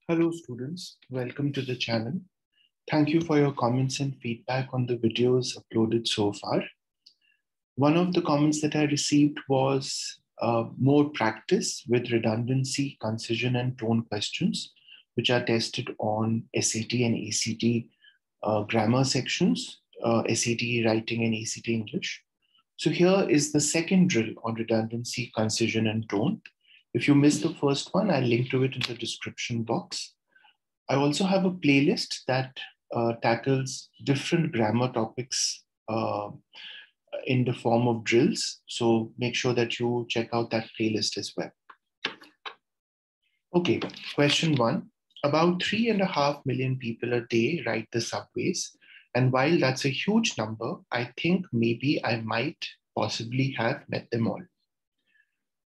Hello students, welcome to the channel. Thank you for your comments and feedback on the videos uploaded so far. One of the comments that I received was more practice with redundancy, concision and tone questions, which are tested on SAT and ACT grammar sections, SAT writing and ACT English. So here is the second drill on redundancy, concision and tone. If you missed the first one, I'll link to it in the description box. I also have a playlist that tackles different grammar topics in the form of drills. So make sure that you check out that playlist as well. Okay, question one. About 3.5 million people a day ride the subways. And while that's a huge number, I think maybe I might possibly have met them all.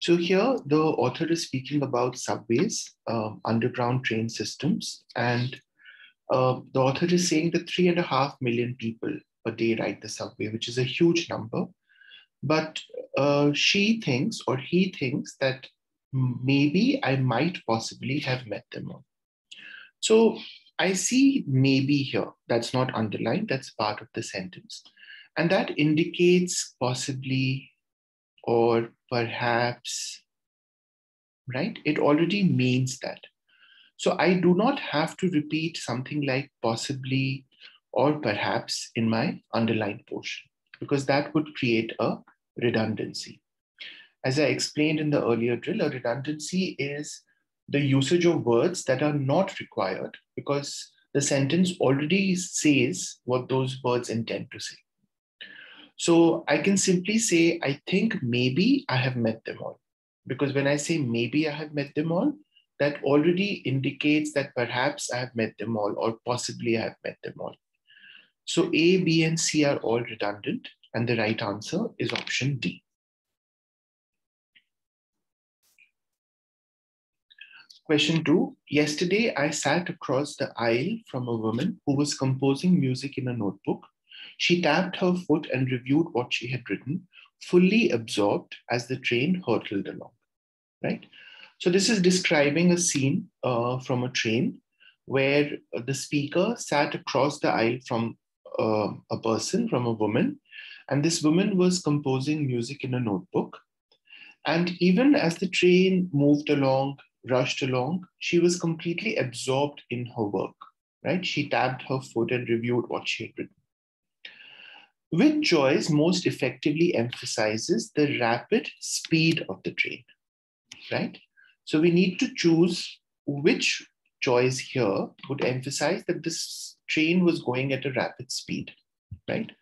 So here, the author is speaking about subways, underground train systems, and the author is saying that 3.5 million people a day ride the subway, which is a huge number. But she thinks, or he thinks, that maybe I might possibly have met them all. So I see maybe here. That's not underlined. That's part of the sentence. And that indicates possibly or perhaps, right? It already means that. So I do not have to repeat something like possibly or perhaps in my underlined portion, because that would create a redundancy. As I explained in the earlier drill, a redundancy is the usage of words that are not required because the sentence already says what those words intend to say. So I can simply say, I think maybe I have met them all. Because when I say maybe I have met them all, that already indicates that perhaps I have met them all or possibly I have met them all. So A, B, and C are all redundant, and the right answer is option D. Question 2. Yesterday, I sat across the aisle from a woman who was composing music in a notebook. She tapped her foot and reviewed what she had written, fully absorbed as the train hurtled along, right? So this is describing a scene from a train where the speaker sat across the aisle from a person, from a woman, and this woman was composing music in a notebook. And even as the train moved along, rushed along, she was completely absorbed in her work, right? She tapped her foot and reviewed what she had written. Which choice most effectively emphasizes the rapid speed of the train, right? So we need to choose which choice here would emphasize that this train was going at a rapid speed, right?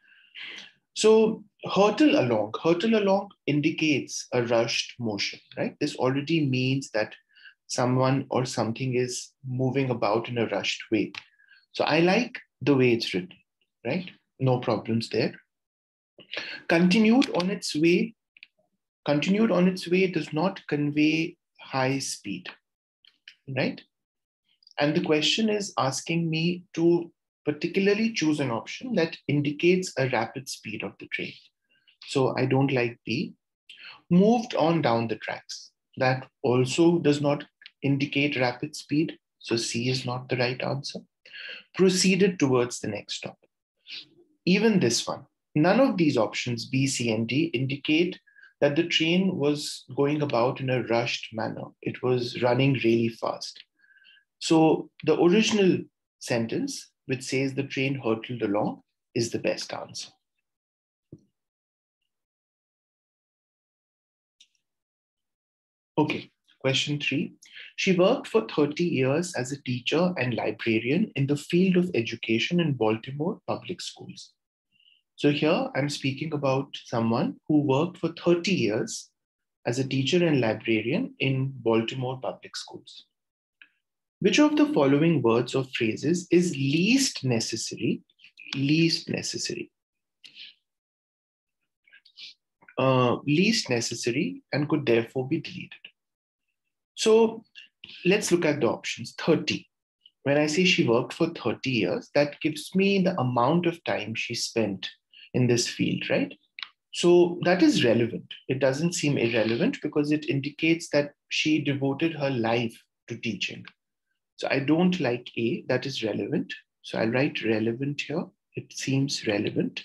So hurtle along indicates a rushed motion, right? This already means that someone or something is moving about in a rushed way. So I like the way it's written, right? No problems there. Continued on its way does not convey high speed, right? And the question is asking me to particularly choose an option that indicates a rapid speed of the train. So I don't like B. Moved on down the tracks. That also does not indicate rapid speed. So C is not the right answer. Proceeded towards the next stop. Even this one. None of these options, B, C, and D, indicate that the train was going about in a rushed manner. It was running really fast. So the original sentence, which says the train hurtled along, is the best answer. Okay, question 3. She worked for 30 years as a teacher and librarian in the field of education in Baltimore public schools. So here I'm speaking about someone who worked for 30 years as a teacher and librarian in Baltimore public schools. Which of the following words or phrases is least necessary? Least necessary and could therefore be deleted. So let's look at the options. 30. When I say she worked for 30 years, that gives me the amount of time she spent in this field, right? So that is relevant. It doesn't seem irrelevant because it indicates that she devoted her life to teaching. So I don't like A, that is relevant. So I'll write relevant here. It seems relevant.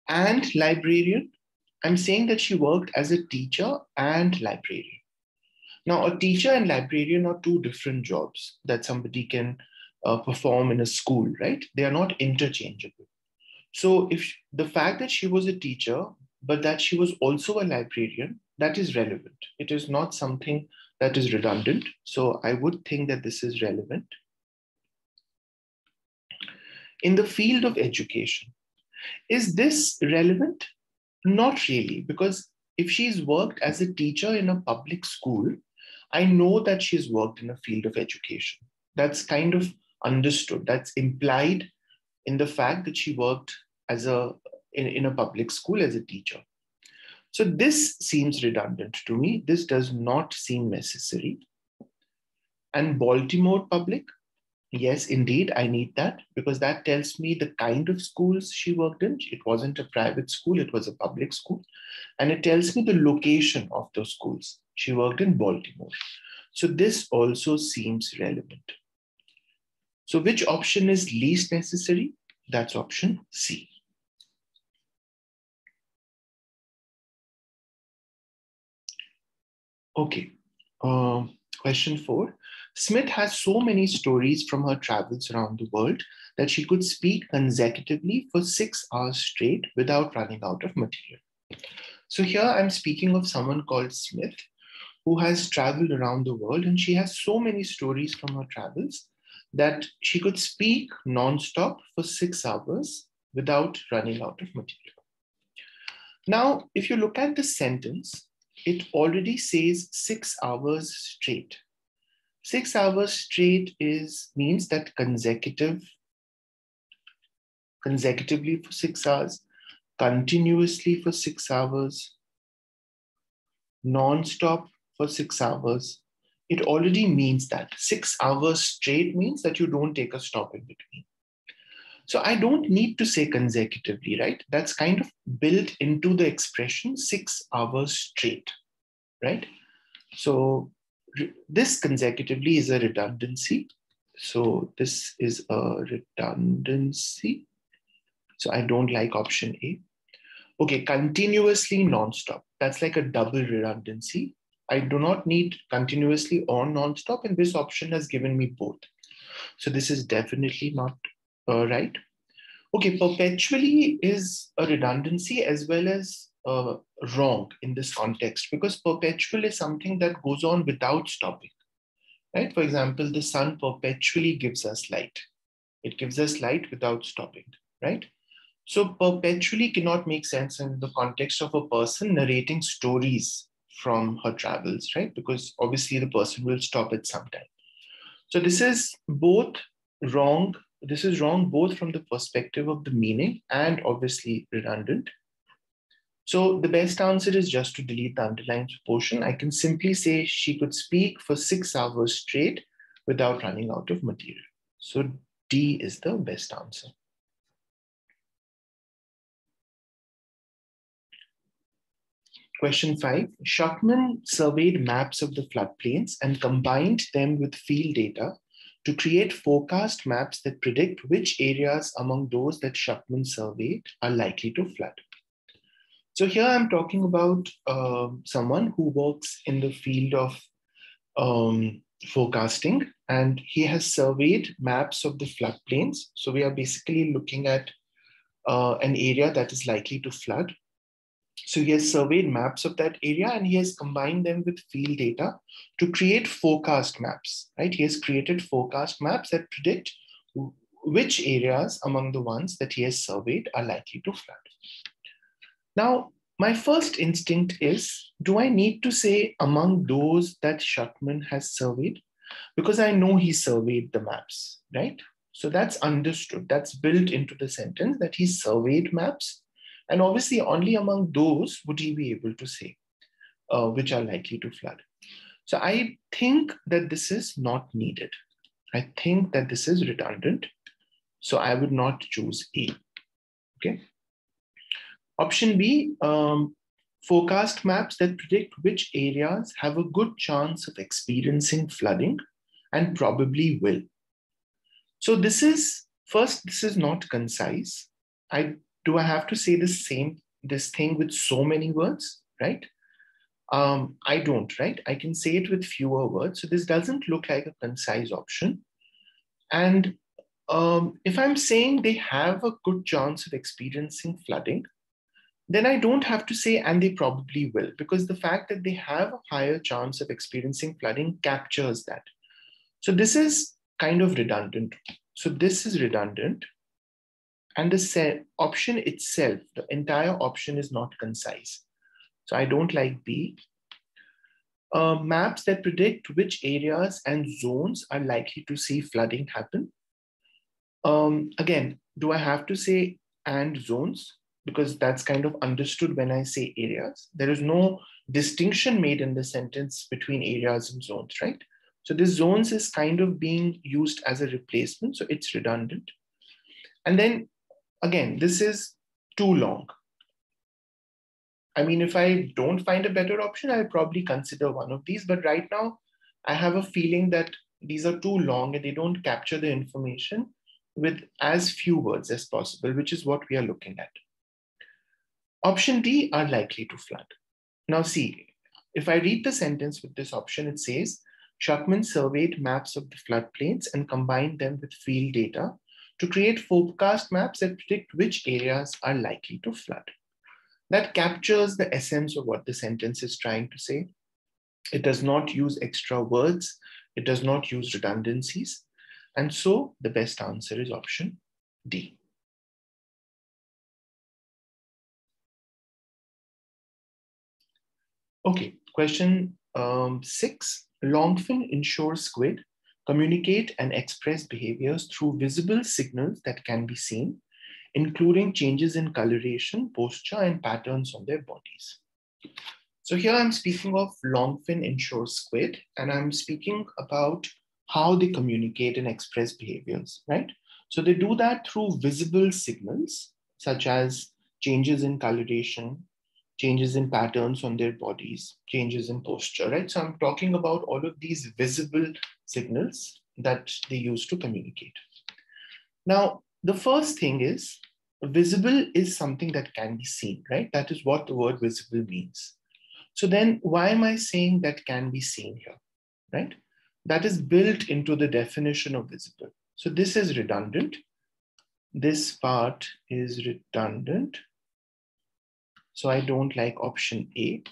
And librarian, I'm saying that she worked as a teacher and librarian. Now, a teacher and librarian are two different jobs that somebody can perform in a school, right? They are not interchangeable. So if the fact that she was a teacher, but that she was also a librarian, that is relevant. It is not something that is redundant. So I would think that this is relevant. In the field of education, is this relevant? Not really, because if she's worked as a teacher in a public school, I know that she's worked in a field of education. That's kind of understood. That's implied in the fact that she worked as in a public school as a teacher. So this seems redundant to me. This does not seem necessary. And Baltimore public, yes, indeed, I need that because that tells me the kind of schools she worked in. It wasn't a private school, it was a public school. And it tells me the location of those schools. She worked in Baltimore. So this also seems relevant. So which option is least necessary? That's option C. Okay, question 4. Smith has so many stories from her travels around the world that she could speak consecutively for 6 hours straight without running out of material. So here I'm speaking of someone called Smith who has traveled around the world, and she has so many stories from her travels that she could speak non-stop for 6 hours without running out of material. Now, if you look at the sentence, it already says 6 hours straight. 6 hours straight means that consecutively for 6 hours, continuously for 6 hours, non-stop for 6 hours. It already means that 6 hours straight means that you don't take a stop in between. So I don't need to say consecutively, right? That's kind of built into the expression 6 hours straight, right? So this consecutively is a redundancy. So this is a redundancy. So I don't like option A. Okay, continuously non-stop. That's like a double redundancy. I do not need continuously or non-stop, and this option has given me both. So this is definitely not right. Okay, perpetually is a redundancy as well as wrong in this context, because perpetual is something that goes on without stopping, right? For example, the sun perpetually gives us light. It gives us light without stopping, right? So perpetually cannot make sense in the context of a person narrating stories from her travels, right? Because obviously the person will stop at some time. So this is both wrong. This is wrong both from the perspective of the meaning and obviously redundant. So the best answer is just to delete the underlined portion. I can simply say she could speak for 6 hours straight without running out of material. So D is the best answer. Question 5. Shuckman surveyed maps of the floodplains and combined them with field data to create forecast maps that predict which areas among those that Shuckman surveyed are likely to flood. So here I'm talking about someone who works in the field of forecasting, and he has surveyed maps of the floodplains. So we are basically looking at an area that is likely to flood. So he has surveyed maps of that area and he has combined them with field data to create forecast maps, right? He has created forecast maps that predict which areas among the ones that he has surveyed are likely to flood. Now, my first instinct is, do I need to say among those that Shuckman has surveyed? Because I know he surveyed the maps, right? So that's understood. That's built into the sentence that he surveyed maps. And obviously, only among those would he be able to say which are likely to flood. So I think that this is not needed. I think that this is redundant. So I would not choose A. Okay. Option B, forecast maps that predict which areas have a good chance of experiencing flooding. and probably will. So this is, first, this is not concise. Do I have to say this thing with so many words, right? I don't, right? I can say it with fewer words. So this doesn't look like a concise option. And if I'm saying they have a good chance of experiencing flooding, then I don't have to say, and they probably will, because the fact that they have a higher chance of experiencing flooding captures that. So this is kind of redundant. So this is redundant. And the option itself, the entire option is not concise. So I don't like B. Maps that predict which areas and zones are likely to see flooding happen. Again, do I have to say and zones? Because that's kind of understood when I say areas. There is no distinction made in the sentence between areas and zones, right? So this zones is kind of being used as a replacement, so it's redundant. And then again, this is too long. I mean, if I don't find a better option, I'll probably consider one of these. But right now, I have a feeling that these are too long and they don't capture the information with as few words as possible, which is what we are looking at. Option D, are likely to flood. Now see, if I read the sentence with this option, it says, Shuckman surveyed maps of the floodplains and combined them with field data to create forecast maps that predict which areas are likely to flood. That captures the essence of what the sentence is trying to say. It does not use extra words. It does not use redundancies. And so the best answer is option D. Okay, question 6. Longfin inshore squid communicate and express behaviors through visible signals that can be seen, including changes in coloration, posture, and patterns on their bodies. So here I'm speaking of longfin inshore squid, and I'm speaking about how they communicate and express behaviors, right? So they do that through visible signals, such as changes in coloration, changes in patterns on their bodies, changes in posture, right? So I'm talking about all of these visible signals that they use to communicate. Now, the first thing is, visible is something that can be seen, right? That is what the word visible means. So then why am I saying that can be seen here, right? That is built into the definition of visible. So this is redundant. This part is redundant. So I don't like option A.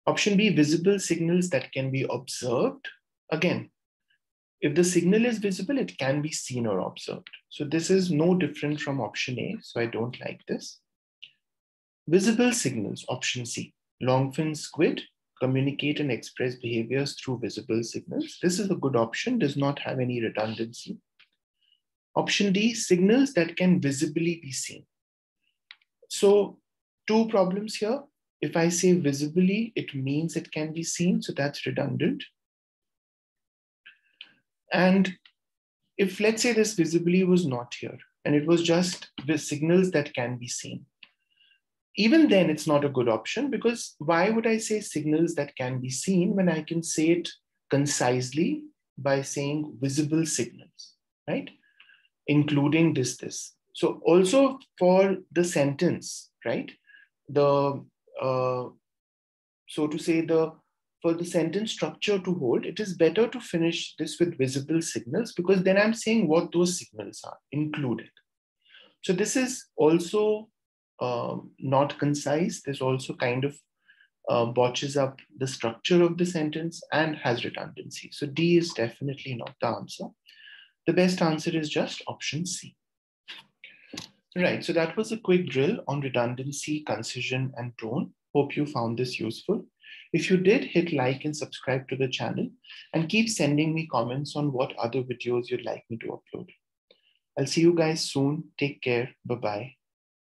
Option B, visible signals that can be observed. Again, if the signal is visible, it can be seen or observed. So this is no different from option A. So I don't like this. Visible signals, option C. Longfin squid communicate and express behaviors through visible signals. This is a good option, does not have any redundancy. Option D, signals that can visibly be seen. So two problems here. If I say visibly, it means it can be seen, so that's redundant. And if, let's say, this visibly was not here, and it was just the signals that can be seen, even then it's not a good option, because why would I say signals that can be seen when I can say it concisely by saying visible signals, right? Including this. So also for the sentence, right? So to say, for the sentence structure to hold, it is better to finish this with visible signals, because then I'm saying what those signals are included. So this is also not concise. This also kind of botches up the structure of the sentence and has redundancy. So D is definitely not the answer. The best answer is just option C. Right, so that was a quick drill on redundancy, concision, and tone. Hope you found this useful. If you did, hit like and subscribe to the channel, and keep sending me comments on what other videos you'd like me to upload. I'll see you guys soon. Take care. Bye-bye.